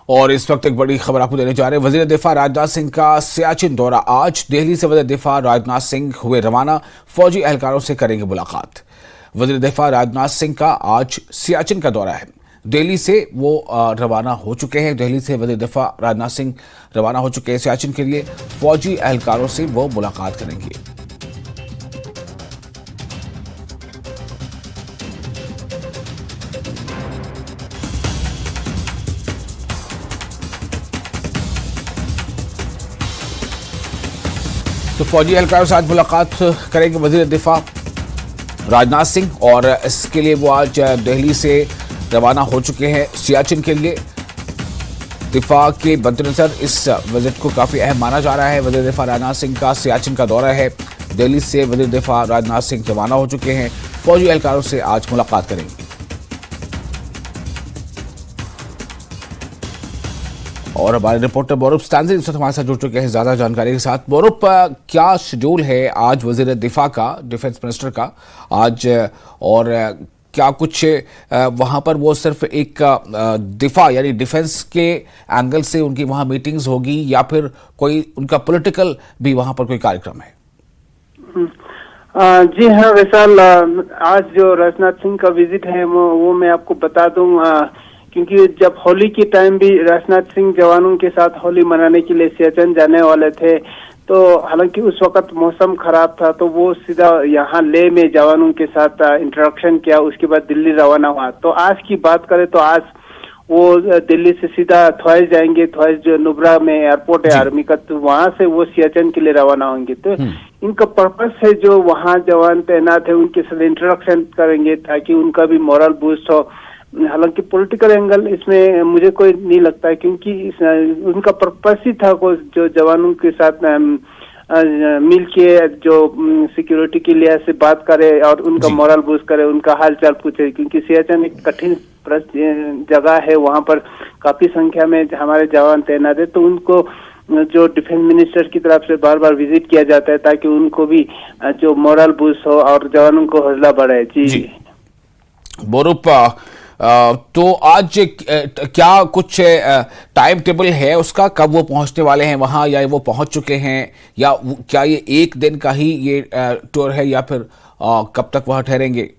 और इस वक्त एक बड़ी खबर आपको देने जा रहे हैं। वजीर दिफा राजनाथ सिंह का सियाचिन दौरा। आज दिल्ली से वजीर दिफा राजनाथ सिंह हुए रवाना, फौजी एहलकारों से करेंगे मुलाकात। वजीर दिफा राजनाथ सिंह का आज सियाचिन का दौरा है। दिल्ली से वो रवाना हो चुके हैं। दिल्ली से वजीर दिफा राजनाथ सिंह रवाना हो चुके हैं सियाचिन के लिए। फौजी एहलकारों से वो मुलाकात करेंगे। तो फौजी एहलकारों से आज मुलाकात करेंगे वजीर दिफा राजनाथ सिंह, और इसके लिए वो आज दिल्ली से रवाना हो चुके हैं सियाचिन के लिए। दिफा के मद्देनजर इस विजिट को काफी अहम माना जा रहा है। वजीर दिफा राजनाथ सिंह का सियाचिन का दौरा है। दिल्ली से वजीर दिफा राजनाथ सिंह रवाना हो चुके हैं। फौजी एहलकारों से आज मुलाकात करेंगे। और हमारे रिपोर्टर बौरुप स्टांजी इस वक्त हमारे साथ जुड़ चुके हैं ज्यादा जानकारी के साथ। बौरुप, क्या शेड्यूल है आज वजीर दिफा का, डिफेंस मिनिस्टर का आज, और क्या कुछ वहां पर वो सिर्फ एक दिफा यानी डिफेंस के एंगल से उनकी वहां मीटिंग्स होगी, या फिर कोई उनका पॉलिटिकल भी वहां पर कोई कार्यक्रम है? जी हाँ विशाल, आज जो राजनाथ सिंह का विजिट है वो मैं आपको बता दूं, क्योंकि जब होली के टाइम भी राजनाथ सिंह जवानों के साथ होली मनाने के लिए सियाचिन जाने वाले थे, तो हालांकि उस वक्त मौसम खराब था, तो वो सीधा यहाँ लेह में जवानों के साथ इंटरेक्शन किया, उसके बाद दिल्ली रवाना हुआ। तो आज की बात करें तो आज वो दिल्ली से सीधा थ्वाइस जाएंगे। थ्वाइस जो नुब्रा में एयरपोर्ट है आर्मी का, तो वहां से वो सियाचिन के लिए रवाना होंगे। तो इनका पर्पस है जो वहाँ जवान तैनात है उनके साथ इंटरेक्शन करेंगे ताकि उनका भी मोरल बूस्ट हो। हालांकि पॉलिटिकल एंगल इसमें मुझे कोई नहीं लगता है, क्योंकि उनका पर्पस ही था को जो जवानों के साथ मिल के जो सिक्योरिटी के लिए से बात करे और उनका मोरल बूस्ट करे, उनका हालचाल पूछे। क्योंकि सियाचिन एक कठिन जगह है, वहां पर काफी संख्या में हमारे जवान तैनात है, तो उनको जो डिफेंस मिनिस्टर की तरफ से बार बार विजिट किया जाता है ताकि उनको भी जो मोरल बूस्ट हो और जवानों को हौसला बढ़े। जी बौरुप, तो आज क्या कुछ टाइम टेबल है उसका, कब वो पहुंचने वाले हैं वहां, या वो पहुंच चुके हैं, या क्या ये एक दिन का ही ये टूर है, या फिर कब तक वहां ठहरेंगे?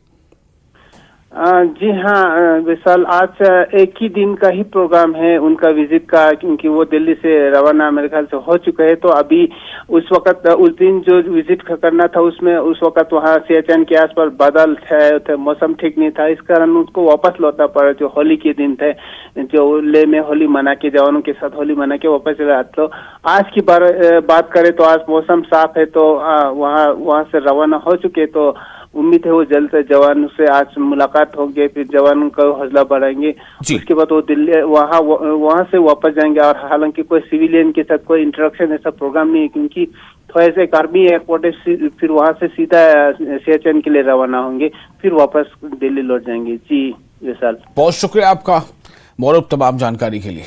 जी हाँ विशाल, आज एक ही दिन का ही प्रोग्राम है उनका विजिट का, क्योंकि वो दिल्ली से रवाना मेरे ख्याल से हो चुके हैं। तो अभी उस वक्त उस दिन जो विजिट करना था उसमें उस वक्त वहाँ सियाचिन के आसपास बादल थे, मौसम ठीक नहीं था, इस कारण उनको वापस लौटना पड़ा। जो होली के दिन थे, जो लेह में होली मना के जवानों के साथ होली मना के वापस चला। तो आज की बात करें तो आज मौसम साफ है, तो वहाँ से रवाना हो चुके। तो उम्मीद है वो जल्द जवानों से आज मुलाकात होगी, फिर जवानों का हौसला बढ़ाएंगे। उसके बाद वो दिल्ली वहाँ से वापस जाएंगे। और हालांकि कोई सिविलियन के साथ कोई इंटरेक्शन ऐसा प्रोग्राम नहीं है, क्योंकि थोड़ा सा एक आर्मी एयरपोर्ट है, फिर वहाँ से सीधा सियाचिन के लिए रवाना होंगे, फिर वापस दिल्ली लौट जाएंगे। जी विशाल, बहुत शुक्रिया आपका बौरुप तमाम जानकारी के लिए।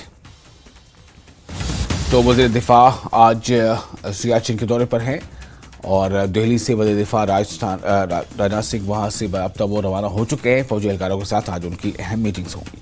तो वज़ीर दिफा आज सियाचिन के दौरे पर हैं, और दिल्ली से वज़ीर दिफा राजनाथ सिंह वहां से अब तक वो रवाना हो चुके हैं। फौजी एहलकारों के साथ आज उनकी अहम मीटिंग्स होंगी।